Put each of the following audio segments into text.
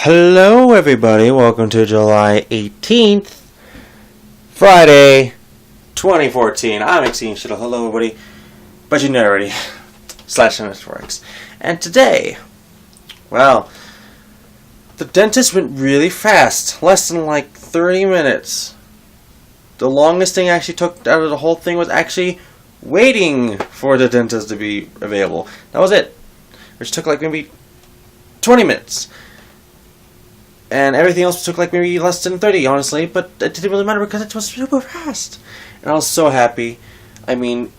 Hello everybody, welcome to July 18th, Friday, 2014. I'm Exceeding Shittle. Hello everybody, but you know already, /Networks. And today, well, the dentist went really fast, less than like 30 minutes. The longest thing I actually took out of the whole thing was actually waiting for the dentist to be available. That was it, which took like maybe 20 minutes. And everything else took like maybe less than 30, honestly, but it didn't really matter because it was super fast. And I was so happy. I mean,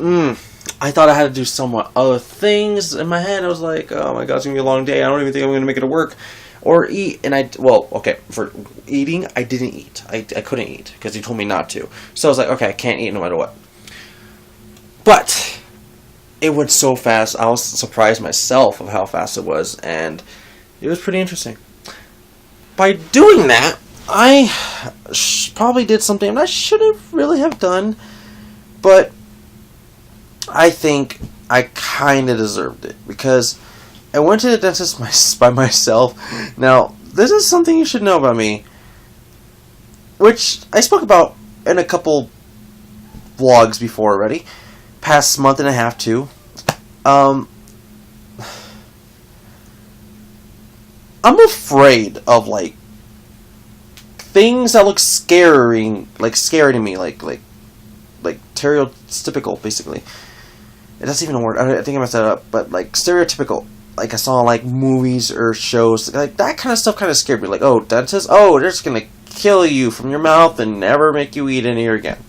I thought I had to do somewhat other things in my head. I was like, oh my god, it's going to be a long day. I don't even think I'm going to make it to work. Or eat. And for eating, I didn't eat. I couldn't eat because he told me not to. So I was like, okay, I can't eat no matter what. But it went so fast. I was surprised myself of how fast it was. And it was pretty interesting. By doing that, I probably did something I shouldn't really have done, but I think I kind of deserved it, because I went to the dentist by myself. Now, this is something you should know about me, which I spoke about in a couple vlogs before already, past month and a half too. I'm afraid of, like, things that look scary to me, like stereotypical, basically. That's even a word. I think I messed that up, but, like, stereotypical. Like, I saw, like, movies or shows, like, that kind of stuff kind of scared me. Like, oh, dentists? Oh, they're just gonna kill you from your mouth and never make you eat any again.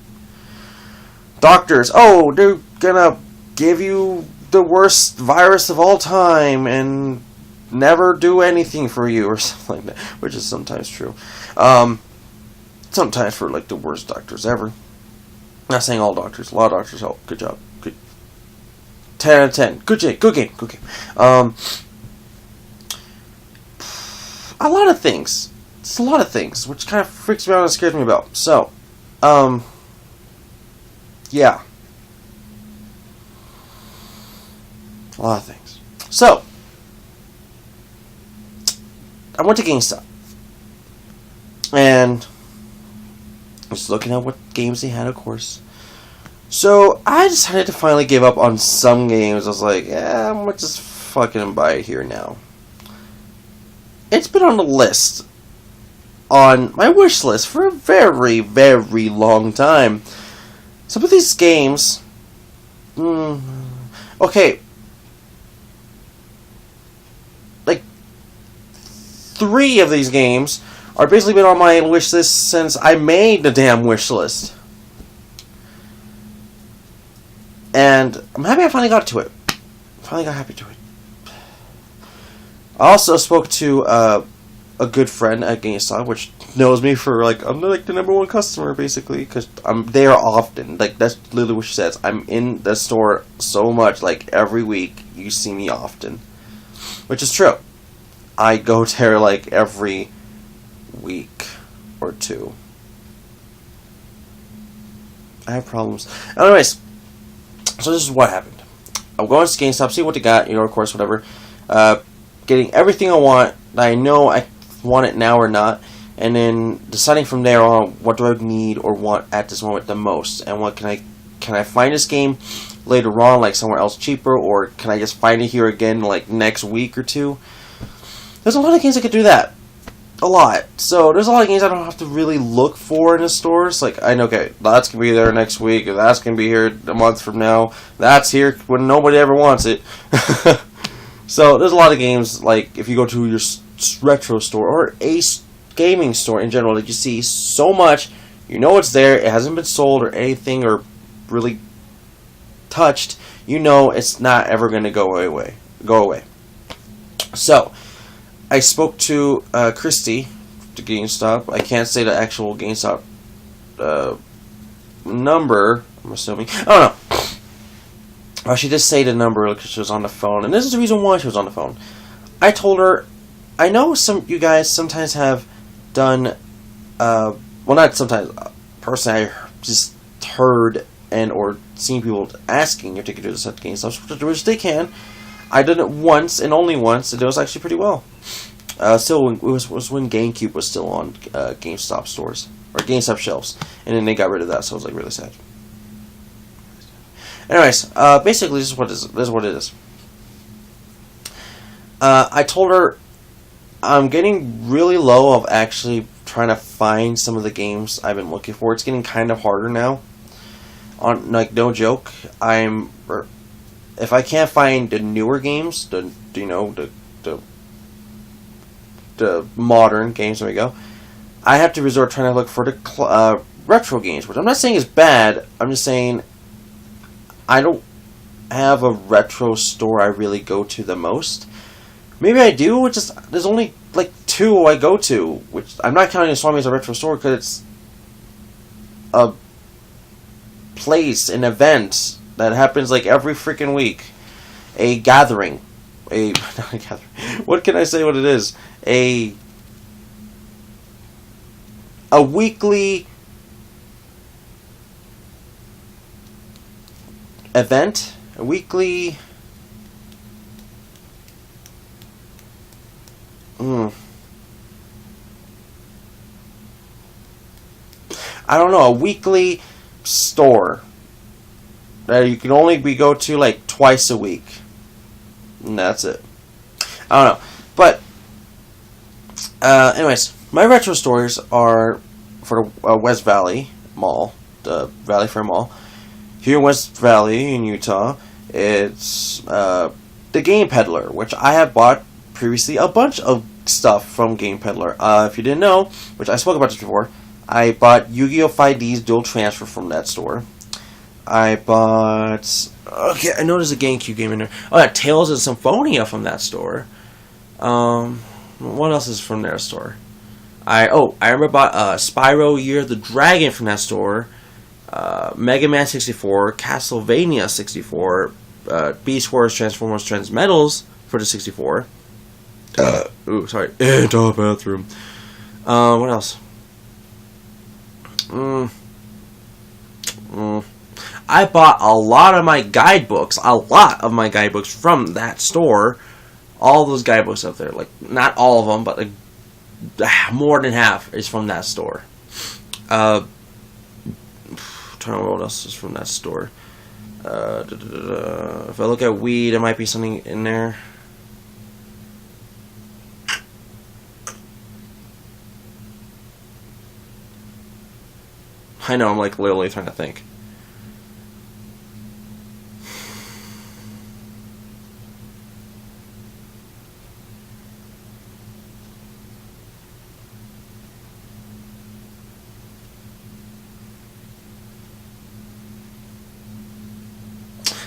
Doctors? Oh, they're gonna give you the worst virus of all time and never do anything for you, or something like that, which is sometimes true. Sometimes for, like, the worst doctors ever. Not saying all doctors. A lot of doctors help. Good job. Good. 10 out of 10. Good game. A lot of things. It's a lot of things, which kind of freaks me out and scares me about. So, yeah. A lot of things. So, I went to Gamestop, and I was looking at what games they had, of course. So I decided to finally give up on some games. I was like, yeah, I'm gonna just fucking buy it here now. It's been on the list, on my wish list, for a very, very long time. Some of these games, okay, like, 3 of these games are basically been on my wish list since I made the damn wish list. And I'm happy I finally got to it. Finally got happy to it. I also spoke to a good friend at GameStop, which knows me for, like, I'm like the #1 customer, basically, because I'm there often. Like, that's literally what she says. I'm in the store so much, like, every week. You see me often. Which is true. I go there, like, every week or 2. I have problems. Anyways, so this is what happened. I'm going to GameStop, see what they got, of course, whatever. Getting everything I want. I know I want it now or not. And then deciding from there on what do I need or want at this moment the most. And what can I find this game later on, like somewhere else cheaper, or can I just find it here again, like, next week or 2? There's a lot of games that could do that. A lot. So, there's a lot of games I don't have to really look for in the stores. Like, I know, okay, that's going to be there next week, or that's going to be here a month from now. That's here when nobody ever wants it. So, there's a lot of games, like, if you go to your retro store, or a gaming store in general, that you see so much, you know it's there, it hasn't been sold or anything, or really touched, you know it's not ever going to go away. So, I spoke to Christy to GameStop. I can't say the actual GameStop number, I'm assuming. I don't know. Well, she did say the number because she was on the phone, and this is the reason why she was on the phone. I told her, I know you guys sometimes have done, well, not sometimes, personally, I just heard and or seen people asking if they could do this at GameStop, which they can. I did it once, and only once, and it was actually pretty well. Still, it was when GameCube was still on GameStop stores or GameStop shelves, and then they got rid of that, so it was like really sad. Anyways, basically, this is what it is. I told her I'm getting really low of actually trying to find some of the games I've been looking for. It's getting kind of harder now. On like no joke, if I can't find the newer games, the modern games, there we go, I have to resort trying to look for the retro games, which I'm not saying is bad. I'm just saying I don't have a retro store I really go to the most. Maybe I do, it's just there's only like 2 I go to, which I'm not counting Swami as a retro store because it's a place, an event that happens like every freaking week. A gathering. Not a gathering. What can I say what it is? A weekly event? A weekly... I don't know, a weekly store that you can only go to like twice a week. And that's it. I don't know. But, anyways, my retro stores are for the West Valley Mall, the Valley Fair Mall. Here in West Valley in Utah, it's the Game Peddler, which I have bought previously a bunch of stuff from Game Peddler. If you didn't know, which I spoke about this before, I bought Yu-Gi-Oh! 5D's Dual Transfer from that store. I bought... Okay, I know there's a GameCube game in there. Oh, yeah, Tales of Symphonia from that store. What else is from their store? I remember bought Spyro Year of the Dragon from that store. Mega Man 64, Castlevania 64, Beast Wars, Transformers, Transmetals for the 64. Sorry. And a bathroom. What else? I bought a lot of my guidebooks from that store. All those guidebooks up there, like not all of them, but like more than half is from that store. Trying to remember what else is from that store. If I look at weed, there might be something in there. I know, I'm like literally trying to think.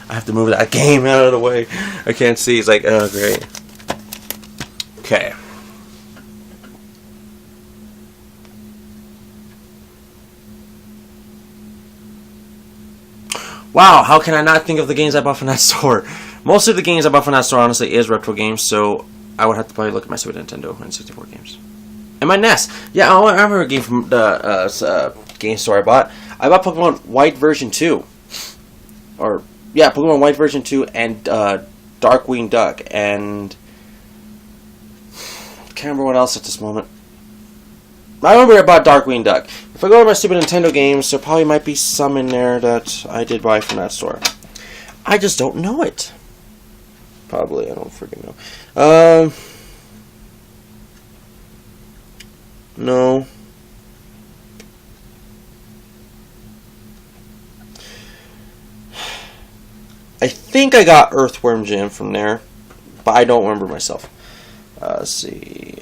I have to move that game out of the way. I can't see. It's like, oh, great. Okay. Wow, how can I not think of the games I bought from that store? Most of the games I bought from that store, honestly, is retro games, so I would have to probably look at my Super Nintendo and 64 games. And my NES. Yeah, I remember a game from the game store I bought. I bought Pokemon White version 2. Or... yeah, Pokemon White version 2 and Darkwing Duck, and I can't remember what else at this moment. I remember I bought Darkwing Duck. If I go to my Super Nintendo games, there probably might be some in there that I did buy from that store. I just don't know it. Probably, I don't freaking know. No. I think I got Earthworm Jim from there, but I don't remember myself. Let's see.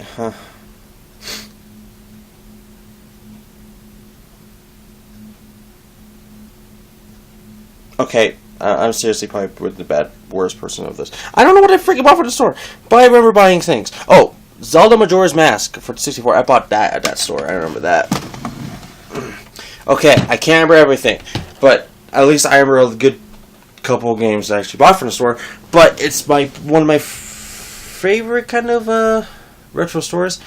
Okay, I'm seriously probably the worst person of this. I don't know what I freaking bought for the store, but I remember buying things. Oh, Zelda Majora's Mask for 64. I bought that at that store. I remember that. Okay, I can't remember everything, but at least I remember a good couple of games I actually bought from the store. But it's one of my favorite kind of retro stores.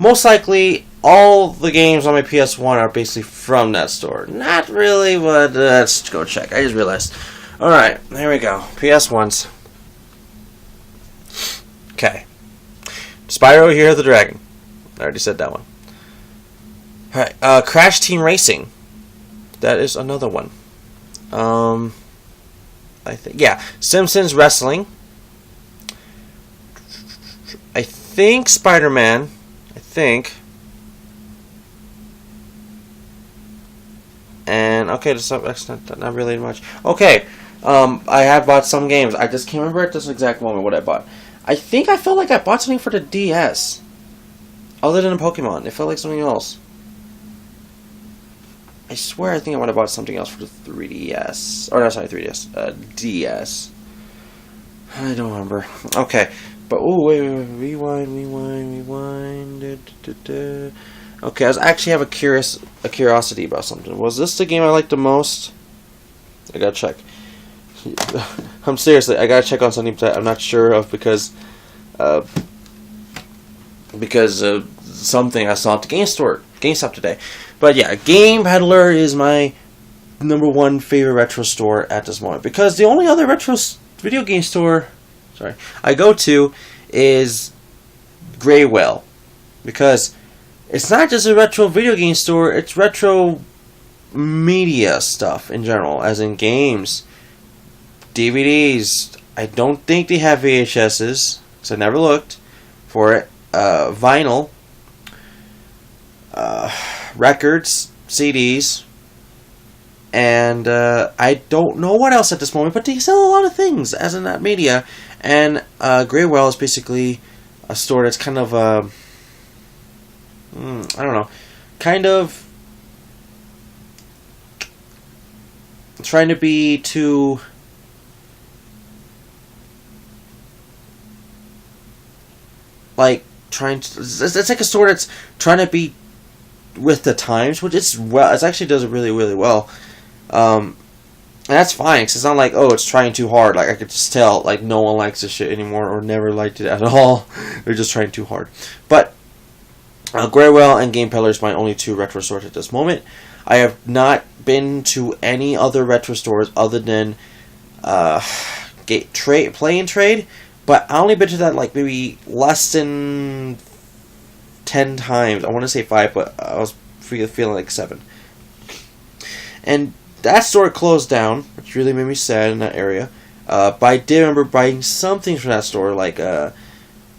Most likely, all the games on my PS1 are basically from that store. Not really, but let's go check. I just realized. Alright, there we go. PS1s. Okay. Spyro, Year of the Dragon. I already said that one. Alright, Crash Team Racing. That is another one. I think, yeah. Simpsons Wrestling. I think Spider-Man. I think. And, okay, that's not really much. Okay, I have bought some games. I just can't remember at this exact moment what I bought. I think I felt like I bought something for the DS. Other than Pokemon. It felt like something else. I swear I think I might have bought something else for the 3DS. Or, no, sorry, 3DS. DS. I don't remember. Okay. But, oh, wait. Rewind. Okay, I actually have a curiosity about something. Was this the game I liked the most? I gotta check. I'm seriously, I gotta check on something that I'm not sure of because something I saw at the GameStop today. But yeah, Game Peddler is my #1 favorite retro store at this moment because the only other retro video game store, I go to is Graywell, because it's not just a retro video game store, it's retro media stuff in general, as in games, DVDs. I don't think they have VHSs, because I never looked for it. Vinyl, records, CDs, and I don't know what else at this moment, but they sell a lot of things as in that media. And Graywell is basically a store that's kind of I don't know, kind of trying to be too it's like a store that's trying to be with the times, which it actually does it really, really well. And that's fine, because it's not like, oh, it's trying too hard. Like, I could just tell, like, no one likes this shit anymore, or never liked it at all. They're just trying too hard. But Graywell and Game Peddler is my only 2 retro stores at this moment. I have not been to any other retro stores other than Play and Trade, but I only been to that like maybe less than 10 times. I want to say 5, but I was feeling like 7. And that store closed down, which really made me sad in that area. But I did remember buying something from that store, like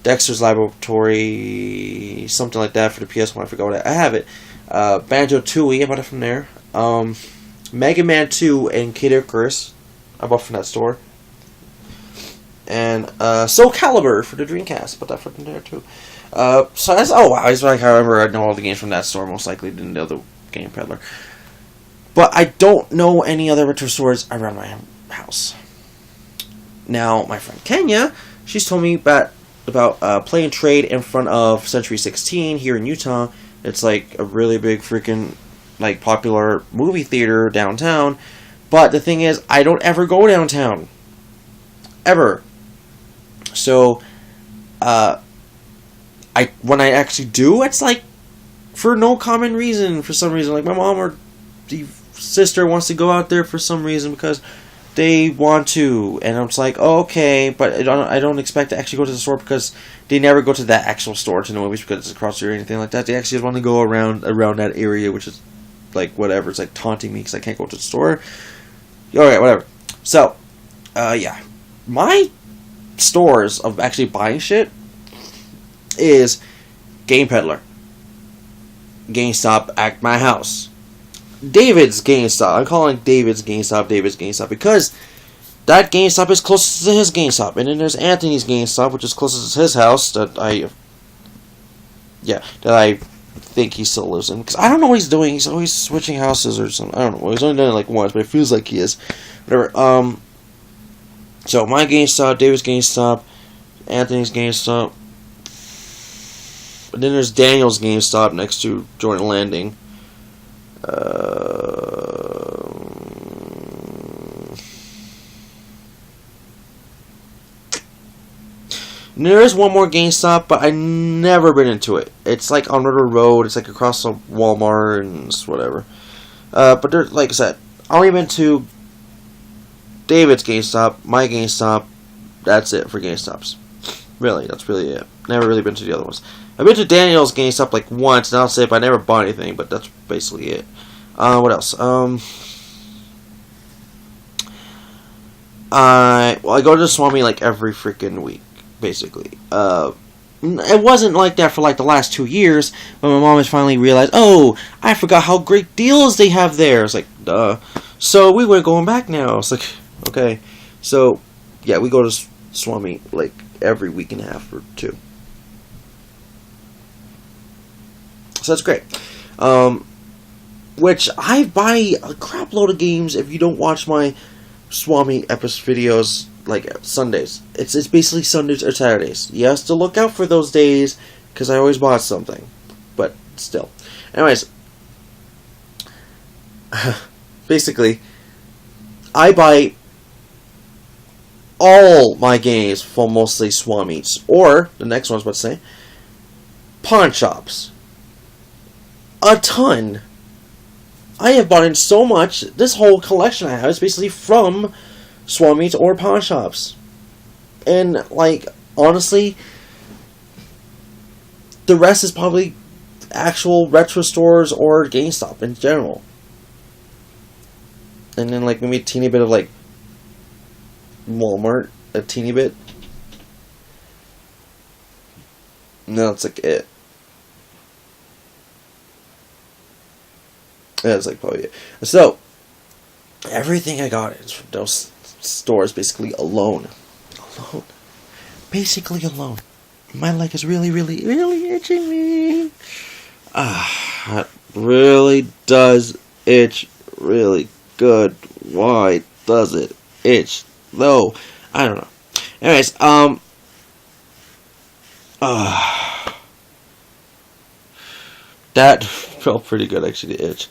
Dexter's Laboratory, something like that for the PS1. I forgot what I have it. Banjo-Tooie, I bought it from there. Mega Man 2 and Kid Icarus, I bought from that store. And Soul Calibur for the Dreamcast, I bought that from there too. So that's, oh wow, it's like, however, I know all the games from that store most likely than the other Game Peddler. But I don't know any other retro stores around my house. Now, my friend Kenya, she's told me about Play and Trade in front of Century 16 here in Utah. It's like a really big freaking like popular movie theater downtown. But the thing is, I don't ever go downtown. Ever. So, when I actually do, it's like for no common reason. For some reason, like my mom or the sister wants to go out there for some reason because they want to, and I'm just like, oh, okay, but I don't expect to actually go to the store because they never go to that actual store to the movies because it's across the street or anything like that. They actually just want to go around that area, which is like whatever. It's like taunting me because I can't go to the store. Alright, whatever. So, yeah, my stores of actually buying shit is Game Peddler, GameStop at my house, David's GameStop. I'm calling David's GameStop because that GameStop is closest to his GameStop, and then there's Anthony's GameStop, which is closest to his house that I think he still lives in, because I don't know what he's doing. He's always switching houses or something. I don't know. Well, he's only done it like once, but it feels like he is. Whatever. So my GameStop, David's GameStop, Anthony's GameStop, and then there's Daniel's GameStop next to Jordan Landing. There is one more GameStop, but I never been into it. It's like on River Road. It's like across from Walmart and whatever. But there, like I said, I only been to David's GameStop, my GameStop. That's it for GameStops. Really, that's really it. Never really been to the other ones. I've been to Daniel's GameStop like once, and I'll say, but I never bought anything. But that's basically it. What else? I go to Swami like every freaking week, basically. It wasn't like that for like the last 2 years, when my mom has finally realized, oh, I forgot how great deals they have there. It's like, duh. So we were going back now. It's like, okay. So, yeah, we go to Swami like every week and a half or two. So that's great. Which I buy a crap load of games if you don't watch my Swami episode videos like Sundays. It's basically Sundays or Saturdays. You have to look out for those days because I always bought something. But still. Anyways. Basically, I buy all my games from mostly Swamis. Or, the next one I was about to say, pawn shops. A ton. I have bought in so much. This whole collection I have is basically from Swamis or pawn shops. And, like, honestly, the rest is probably actual retro stores or GameStop in general. And then, like, maybe a teeny bit of, like, Walmart. A teeny bit. No, that's, like, it. That's, like, probably it. So, everything I got is from those stores basically alone. Alone. Basically alone. My leg is really, really, really itching me. That really does itch really good. Why does it itch? No, I don't know. Anyways, that felt pretty good actually, the itch.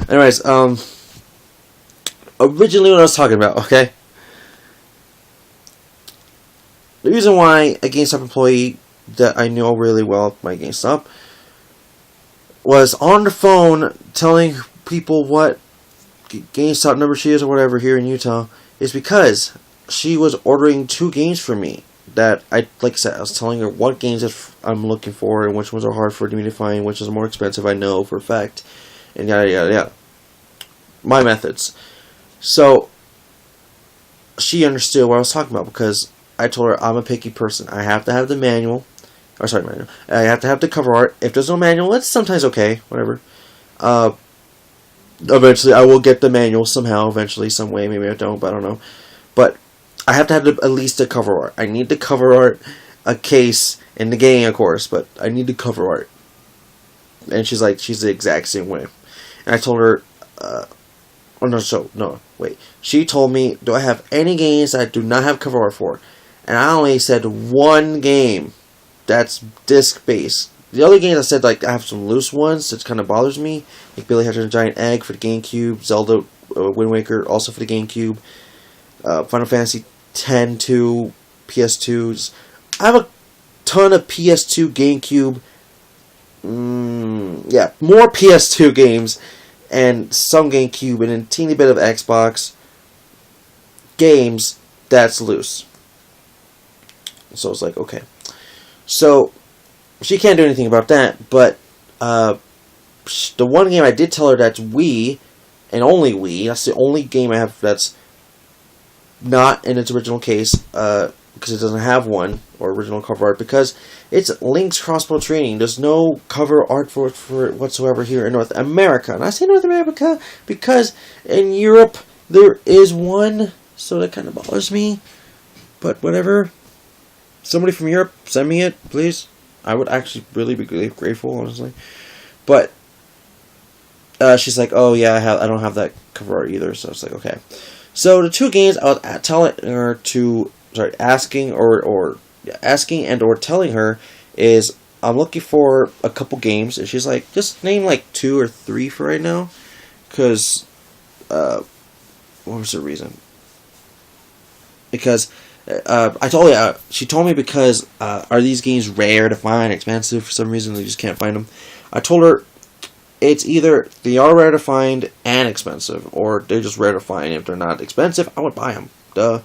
Anyways, originally what I was talking about, okay? The reason why a GameStop employee that I know really well at my GameStop was on the phone telling people what GameStop number she is or whatever here in Utah is because she was ordering 2 games for me that like I said, I was telling her what games that I'm looking for and which ones are hard for me to find, which is more expensive, I know for a fact, and yada yada yada. My methods. So she understood what I was talking about because I told her I'm a picky person. I have to have the manual. Or sorry, manual. I have to have the cover art. If there's no manual, it's sometimes okay. Whatever. Eventually, I will get the manual somehow. Eventually, some way. Maybe I don't, but I don't know. But I have to have at least the cover art. I need the cover art, a case, and the game, of course. But I need the cover art. And she's like, she's the exact same way. And I told her, wait. She told me, do I have any games that I do not have cover art for? And I only said 1 game that's disc-based. The other games I said, like, I have some loose ones that kind of bothers me. Like Billy Hatcher and the Giant Egg for the GameCube, Zelda Wind Waker also for the GameCube, Final Fantasy X-2, PS2s. I have a ton of PS2, GameCube, more PS2 games, and some GameCube, and a teeny bit of Xbox games that's loose. So it's like, okay. So, she can't do anything about that, but the one game I did tell her that's Wii, and only Wii, that's the only game I have that's not in its original case, because it doesn't have one, or original cover art, because it's Link's Crossbow Training. There's no cover art for it whatsoever here in North America. And I say North America because in Europe there is one, so that kind of bothers me. But whatever. Somebody from Europe, send me it, please. I would actually really be grateful, honestly. But she's like, oh yeah, I don't have that cover art either. So it's like, okay. So the 2 games I was telling her to, asking and or telling her is I'm looking for a couple games, and she's like, just name like 2 or 3 for right now, because what was the reason? Because I told her, she told me because are these games rare to find, expensive for some reason, they just can't find them. I told her it's either they are rare to find and expensive, or they're just rare to find. If they're not expensive, I would buy them. Duh.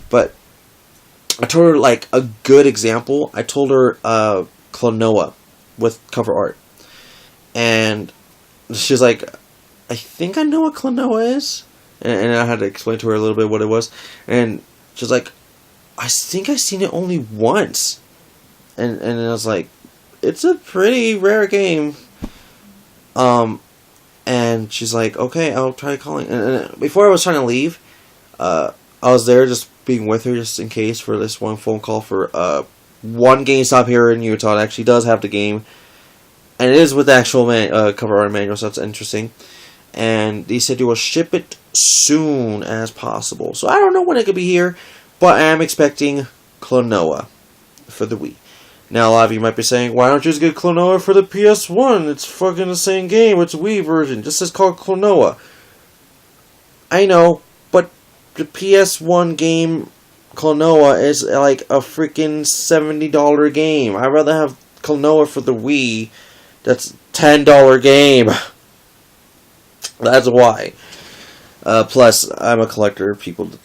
But I told her, like, a good example. I told her Klonoa with cover art. And she's like, I think I know what Klonoa is. And I had to explain to her a little bit what it was. And she's like, I think I've seen it only once. And I was like, it's a pretty rare game. And she's like, okay, I'll try calling. And before I was trying to leave, I was there just being with her just in case for this one phone call for one GameStop here in Utah. It actually does have the game. And it is with the actual cover art manual, so that's interesting. And they said they will ship it soon as possible. So I don't know when it could be here, but I am expecting Klonoa for the Wii. Now, a lot of you might be saying, why don't you just get Klonoa for the PS1? It's fucking the same game. It's a Wii version. Just says called Klonoa. I know, but the PS1 game, Klonoa, is like a freaking $70 game. I'd rather have Klonoa for the Wii. That's $10 game. That's why. Plus, I'm a collector.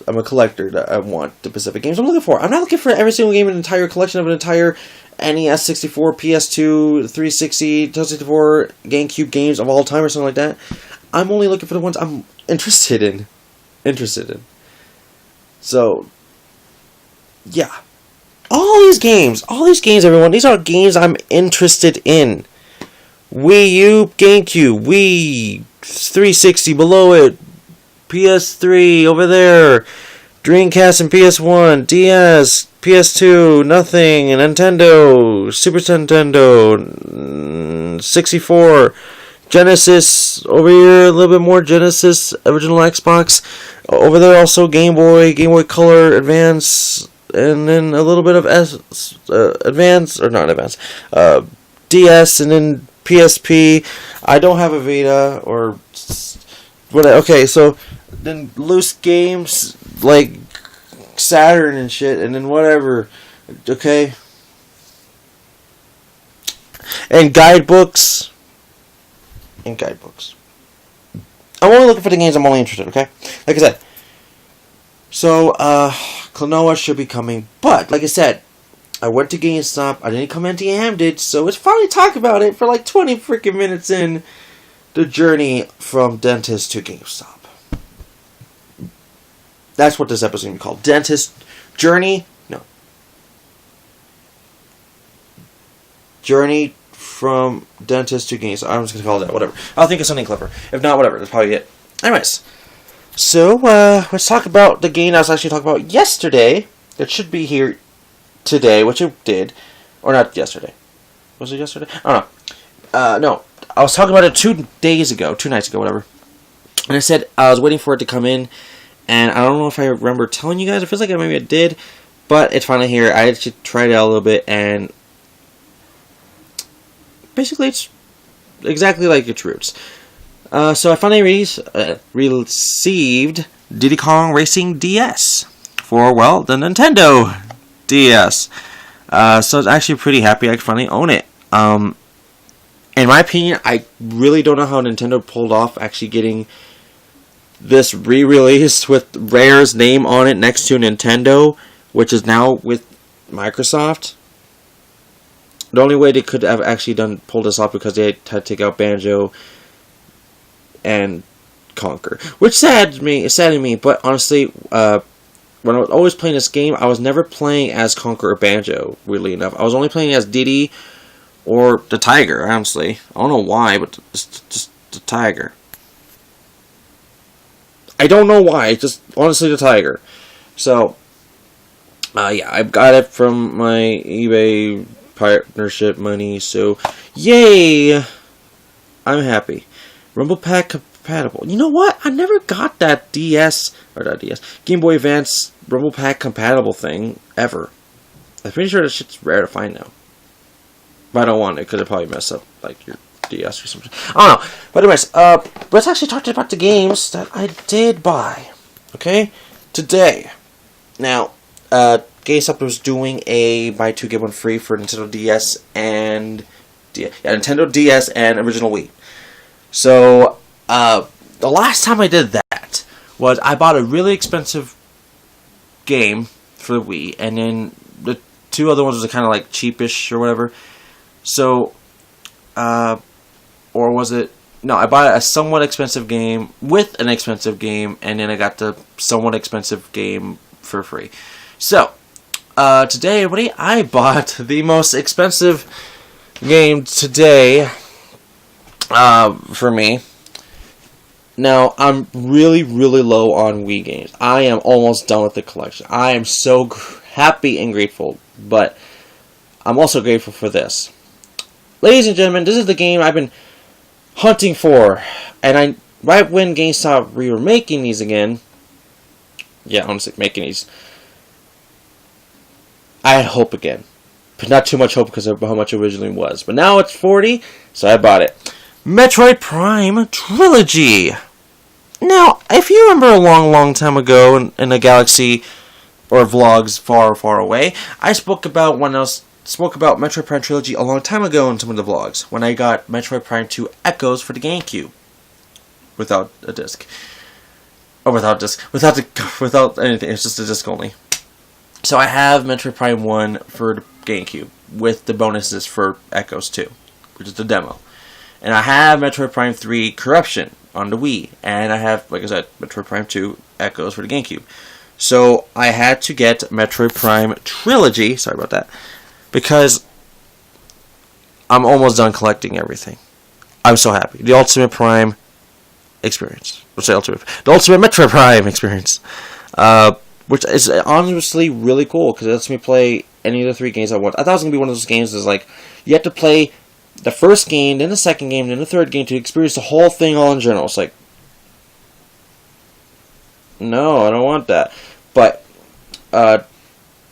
I'm a collector that I want the specific games I'm looking for. I'm not looking for every single game in an entire collection of an entire NES, 64, PS2, 360, 64, GameCube games of all time or something like that. I'm only looking for the ones I'm interested in. So, yeah. All these games, everyone, these are games I'm interested in. Wii U, GameCube, Wii, 360 below it, PS3 over there, Dreamcast and PS1, DS, PS2, nothing, Nintendo, Super Nintendo, 64, Genesis, over here a little bit more Genesis, original Xbox, over there also Game Boy Color, Advance, and then a little bit of Advance, or not Advance, DS, and then PSP. I don't have a Vita or what. Okay, so then loose games like Saturn and shit, and then whatever. Okay, and guidebooks. I'm only looking for the games I'm only interested in. Okay, like I said. So Klonoa should be coming, but like I said, I went to GameStop. I didn't come empty-handed, so it's finally talk about it for like 20 freaking minutes in the journey from dentist to GameStop. That's what this episode is going to be called. Dentist journey? No. Journey from dentist to GameStop. I'm just going to call it that. Whatever. I'll think of something clever. If not, whatever. That's probably it. Anyways. So, let's talk about the game I was actually talking about yesterday. That should be here today, which it did. Or not yesterday. Was it yesterday? I don't know. No. I was talking about it 2 nights ago, whatever. And I said I was waiting for it to come in. And I don't know if I remember telling you guys. It feels like maybe I did. But it's finally here. I actually tried it out a little bit. And basically it's exactly like its roots. So I finally received Diddy Kong Racing DS. For, well, the Nintendo DS. So I was actually pretty happy I could finally own it. In my opinion, I really don't know how Nintendo pulled off actually getting this re-release with Rare's name on it next to Nintendo, which is now with Microsoft. The only way they could have actually pulled this off because they had to take out Banjo and Conquer, which saddened me. But honestly, when I was always playing this game, I was never playing as Conquer or Banjo. Weirdly enough, I was only playing as Diddy or the Tiger. Honestly, I don't know why, but just the Tiger. I don't know why. Just honestly the Tiger. So, yeah, I got it from my eBay partnership money. So, yay! I'm happy. Rumble Pack compatible. You know what? I never got that Game Boy Advance Rumble Pack compatible thing ever. I'm pretty sure that shit's rare to find now. But I don't want it because it probably mess up like your DS or something. I don't know. But anyways, let's actually talk about the games that I did buy. Okay? Today. Now, GameStop was doing a buy 2 get 1 free for Nintendo DS and Nintendo DS and original Wii. So, the last time I did that was I bought a really expensive game for the Wii, and then the two other ones was kind of like cheapish or whatever. So, or was it? No, I bought a somewhat expensive game with an expensive game, and then I got the somewhat expensive game for free. So, today, everybody, I bought the most expensive game today for me. Now, I'm really, really low on Wii games. I am almost done with the collection. I am so happy and grateful, but I'm also grateful for this. Ladies and gentlemen, this is the game I've been hunting for, and right when GameStop were making these again, yeah, honestly, making these, I had hope again, but not too much hope because of how much it originally was. But now it's $40, so I bought it. Metroid Prime Trilogy. Now, if you remember a long, long time ago in a galaxy or vlogs far, far away, I spoke about Metroid Prime Trilogy a long time ago in some of the vlogs when I got Metroid Prime 2 Echoes for the GameCube without a disc. Or without anything. It's just a disc only. So I have Metroid Prime 1 for the GameCube with the bonuses for Echoes 2, which is the demo. And I have Metroid Prime 3 Corruption on the Wii. And I have, like I said, Metroid Prime 2 Echoes for the GameCube. So I had to get Metroid Prime Trilogy, sorry about that, because I'm almost done collecting everything. I'm so happy. The Ultimate Prime experience. The Ultimate Metroid Prime experience. Which is honestly really cool, because it lets me play any of the 3 games I want. I thought it was going to be one of those games that's like, you have to play the first game, then the second game, then the third game to experience the whole thing all in general. It's like, no, I don't want that. But, the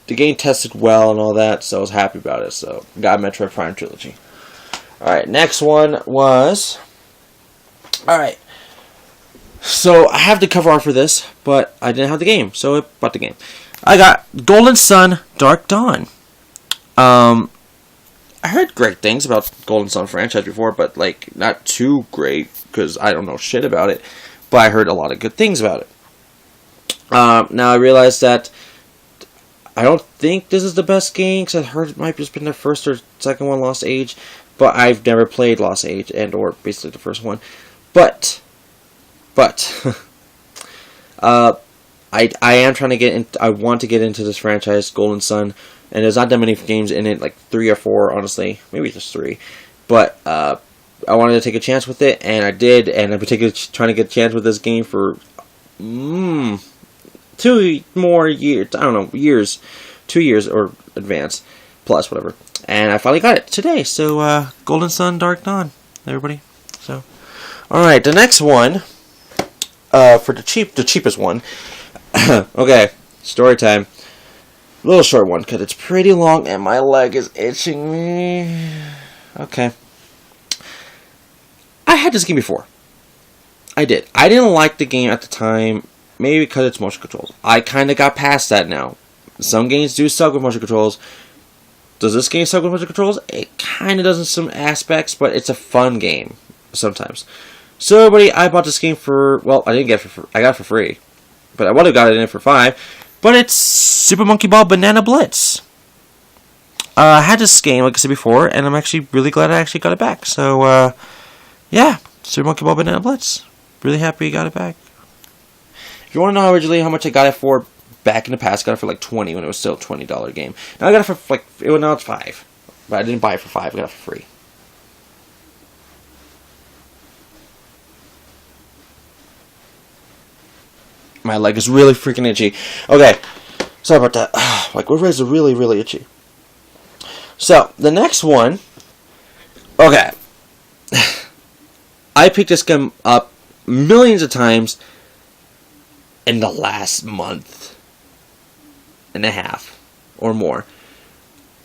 game tested well and all that, so I was happy about it. So, got Metroid Prime Trilogy. Alright, next one was... Alright. So, I have the cover art for this, but I didn't have the game, so I bought the game. I got Golden Sun Dark Dawn. I heard great things about Golden Sun franchise before, but, like, not too great, because I don't know shit about it. But I heard a lot of good things about it. Now, I realized that I don't think this is the best game, because I heard it might have just been the first or second one, Lost Age. But I've never played Lost Age, or basically the first one. But, I am trying to get in, I want to get into this franchise, Golden Sun, and there's not that many games in it, like 3 or 4, honestly, maybe just 3, but, I wanted to take a chance with it, and I did, and I'm particularly trying to get a chance with this game for, 2 more years, I don't know, 2 years, or advance, plus, whatever, and I finally got it today, so, Golden Sun Dark Dawn, everybody, so, alright, the next one, for the cheapest one. Okay, story time. A little short one, because it's pretty long and my leg is itching me. Okay. I had this game before. I did. I didn't like the game at the time, maybe because it's motion controls. I kind of got past that now. Some games do suck with motion controls. Does this game suck with motion controls? It kind of does in some aspects, but it's a fun game sometimes. So, everybody, I bought this game for, well, I didn't get it I got it for free. But I would have got it in for $5. But it's Super Monkey Ball Banana Blitz. I had this game, like I said before, and I'm actually really glad I actually got it back. So, yeah, Super Monkey Ball Banana Blitz. Really happy I got it back. If you want to know originally how much I got it for back in the past, I got it for like $20 when it was still a $20 game. Now I got it for like, now it's $5. But I didn't buy it for $5, I got it for free. My leg is really freaking itchy. Okay, sorry about that. Like, my legs are really, really itchy. So, the next one. Okay. I picked this game up millions of times in the last month and a half or more.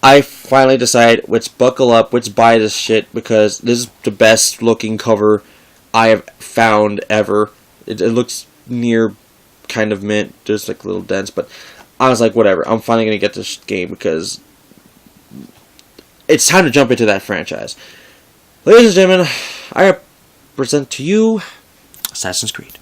I finally decided, let's buckle up, let's buy this shit, because this is the best looking cover I have found ever. It looks near kind of mint, just like a little dense, but I was like, whatever, I'm finally going to get this game because it's time to jump into that franchise. Ladies and gentlemen, I present to you Assassin's Creed.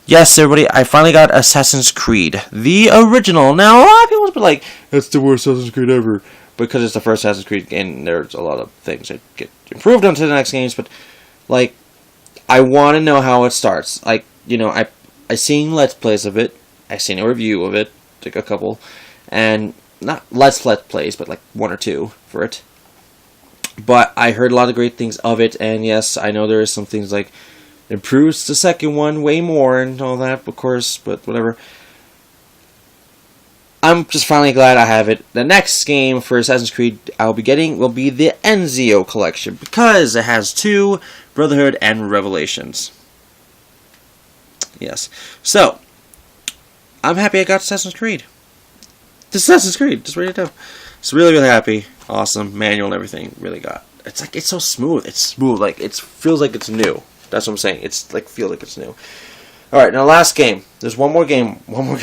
Yes, everybody, I finally got Assassin's Creed, the original. Now, a lot of people will be like, "That's the worst Assassin's Creed ever," because it's the first Assassin's Creed, and there's a lot of things that get improved onto the next games. But like, I want to know how it starts. Like, I seen Let's Plays of it. I seen a review of it, like a couple, and not Let's Plays, but like one or two for it. But I heard a lot of great things of it, and yes, I know there is some things like improves the second one way more and all that, of course, but whatever. I'm just finally glad I have it. The next game for Assassin's Creed I'll be getting will be the Ezio Collection, because it has 2, Brotherhood and Revelations. Yes. So, I'm happy I got Assassin's Creed. This Assassin's Creed, just read it down. It's really, really happy. Awesome. Manual and everything. Really got. It's so smooth. It's smooth. Like, it feels like it's new. That's what I'm saying. It's like, feel like it's new. Alright, now last game. There's one more game. Oh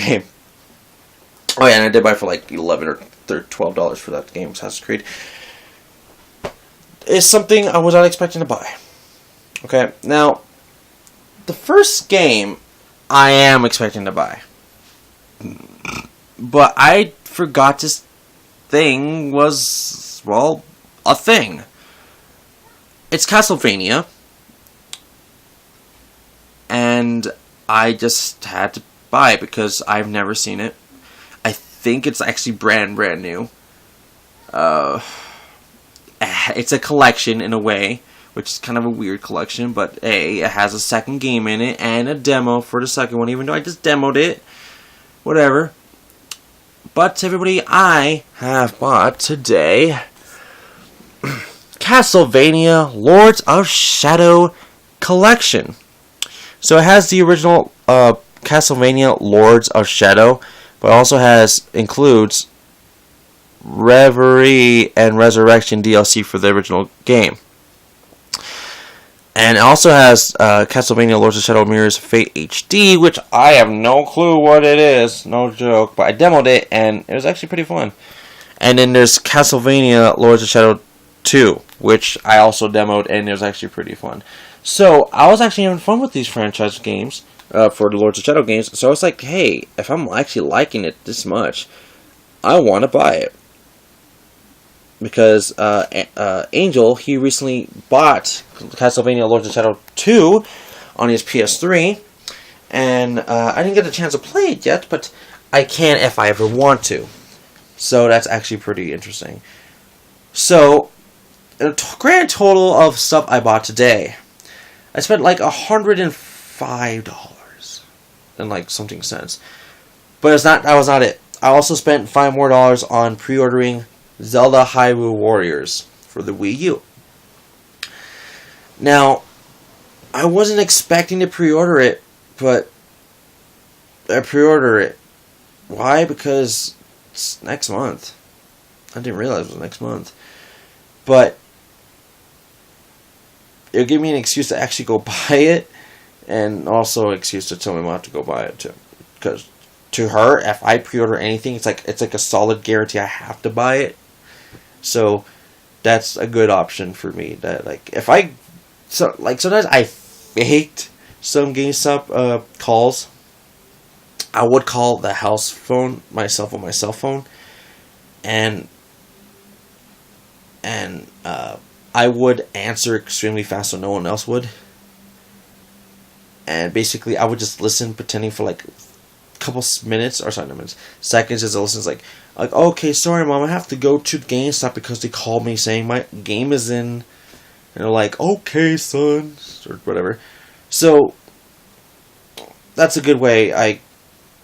yeah, and I did buy for like $11 or $12 for that game, Assassin's Creed. It's something I was not expecting to buy. Okay, now, the first game I am expecting to buy. But I forgot this thing was, well, a thing. It's Castlevania. And I just had to buy it because I've never seen it. I think it's actually brand new. It's a collection in a way, which is kind of a weird collection, but it has a second game in it and a demo for the second one, even though I just demoed it. Whatever. But everybody, I have bought today Castlevania Lords of Shadow Collection. So it has the original Castlevania Lords of Shadow, but also includes Reverie and Resurrection DLC for the original game. And it also has Castlevania Lords of Shadow Mirror's Fate HD, which I have no clue what it is, no joke, but I demoed it and it was actually pretty fun. And then there's Castlevania Lords of Shadow 2, which I also demoed and it was actually pretty fun. So, I was actually having fun with these franchise games, for the Lords of Shadow games, so I was like, hey, if I'm actually liking it this much, I want to buy it. Because, Angel, he recently bought Castlevania Lords of Shadow 2 on his PS3, and, I didn't get a chance to play it yet, but I can if I ever want to. So, that's actually pretty interesting. So, a grand total of stuff I bought today. I spent like $105 and like something cents. But that was not it. I also spent $5 more on pre-ordering Zelda Hyrule Warriors for the Wii U. Now, I wasn't expecting to pre-order it, but I pre-ordered it. Why? Because it's next month. I didn't realize it was next month. But it'll give me an excuse to actually go buy it, and also an excuse to tell my mom to go buy it too. Because to her, if I pre-order anything, it's like a solid guarantee I have to buy it. So that's a good option for me. That sometimes I faked some GameStop calls. I would call the house phone myself on my cell phone, and I would answer extremely fast so no one else would. And basically, I would just listen, pretending for like a couple minutes, or sorry, not minutes, seconds, as I listen. It's like, okay, sorry, Mom, I have to go to GameStop because they called me saying my game is in. And they're like, okay, son, or whatever. So, that's a good way I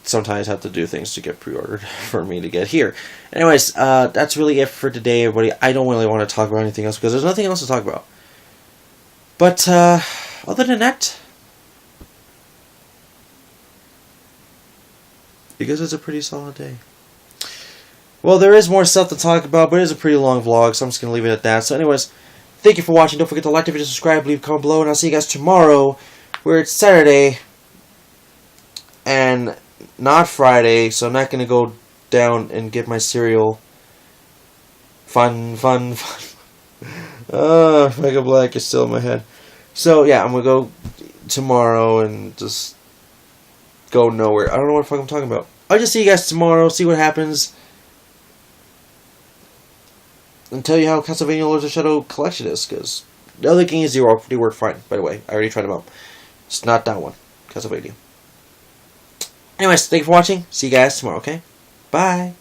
sometimes have to do things to get pre-ordered for me to get here. Anyways, that's really it for today, everybody. I don't really want to talk about anything else because there's nothing else to talk about. But, other than that, because it's a pretty solid day. Well, there is more stuff to talk about, but it is a pretty long vlog, so I'm just going to leave it at that. So anyways, thank you for watching. Don't forget to like the video, subscribe, leave a comment below, and I'll see you guys tomorrow, where it's Saturday, and not Friday, so I'm not going to go down and get my cereal. Fun. Mega Black is still in my head. So, yeah, I'm going to go tomorrow and just go nowhere. I don't know what the fuck I'm talking about. I'll just see you guys tomorrow, see what happens. And tell you how Castlevania Lords of Shadow Collection is, because the other games they work fine, by the way. I already tried them out. It's not that one. Castlevania. Anyways, thank you for watching. See you guys tomorrow, okay? Bye.